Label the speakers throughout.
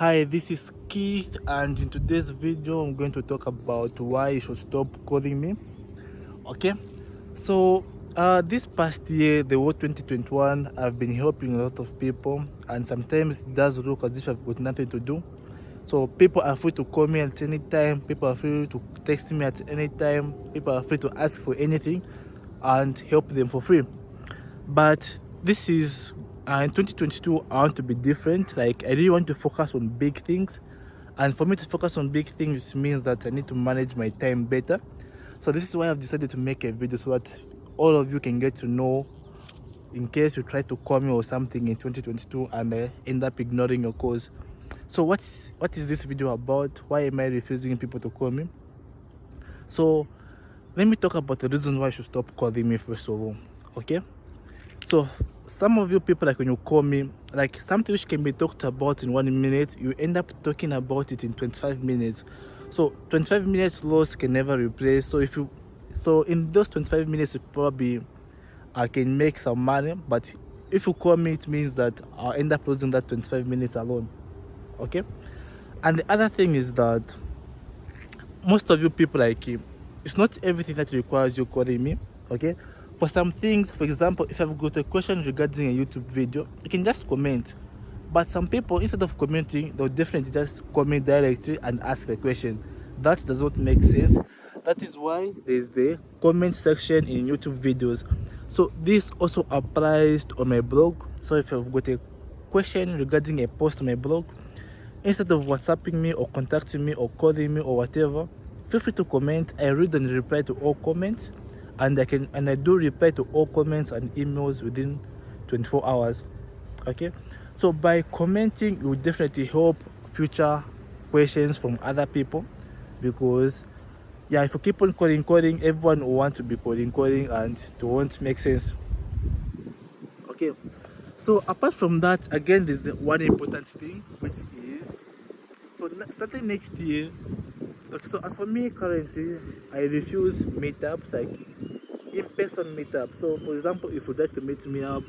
Speaker 1: Hi, this is Keith, and in today's video I'm going to talk about why you should stop calling me. Okay, so this past year, the whole 2021, I've been helping a lot of people, and sometimes it does look as if I've got nothing to do. So people are free to call me at any time, people are free to text me at any time, people are free to ask for anything and help them for free. But this is in 2022, I want to be different. Like, I really want to focus on big things, and for me to focus on big things means that I need to manage my time better. So this is why I've decided to make a video so that all of you can get to know, in case you try to call me or something in 2022 and end up ignoring your calls. So what is this video about? Why am I refusing people to call me? So let me talk about the reasons why you should stop calling me first of all. Okay, so some of you people, like, when you call me, like, something which can be talked about in 1 minute, you end up talking about it in 25 minutes. So 25 minutes lost can never replace. So in those 25 minutes, you probably I can make some money, but if you call me, it means that I'll end up losing that 25 minutes alone. Okay, and the other thing is that most of you people, like, it's not everything that requires you calling me. Okay, for some things, for example, if I've got a question regarding a YouTube video, you can just comment. But some people, instead of commenting, they'll definitely just comment directly and ask the question. That does not make sense. That is why there's the comment section in YouTube videos. So this also applies on my blog. So if I've got a question regarding a post on my blog, instead of WhatsApping me or contacting me or calling me or whatever, feel free to comment. I read and reply to all comments, and I do reply to all comments and emails within 24 hours. Okay, so by commenting, it will definitely help future questions from other people, because yeah, if you keep on calling, everyone will want to be calling, and it won't make sense. Okay, so apart from that, again, there's one important thing, which is, so starting next year. Okay, so as for me currently, I refuse meetups, like in-person meetups. So for example, if you'd like to meet me up,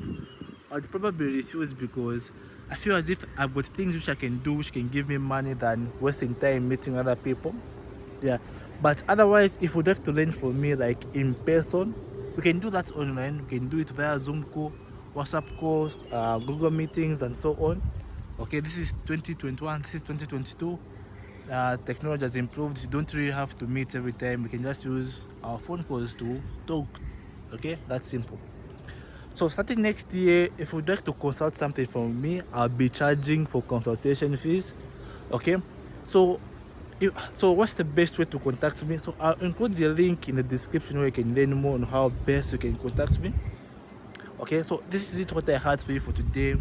Speaker 1: I'd probably refuse, because I feel as if I've got things which I can do which can give me money than wasting time meeting other people. Yeah, but otherwise, if you'd like to learn from me, like, in person, we can do that online. We can do it via Zoom call, WhatsApp calls, Google meetings, and so on. Okay, this is 2021, this is 2022. Technology has improved. You don't really have to meet every time. We can just use our phone calls to talk. Okay, that's simple. So starting next year, if you'd like to consult something from me, I'll be charging for consultation fees. Okay, so what's the best way to contact me? So I'll include the link in the description where you can learn more on how best you can contact me. Okay, so this is it, what I had for you for today.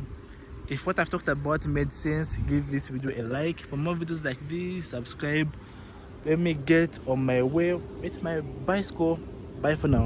Speaker 1: If what I've talked about made sense, give this video a like. For more videos like this, subscribe. Let me get on my way with my bicycle. Bye for now.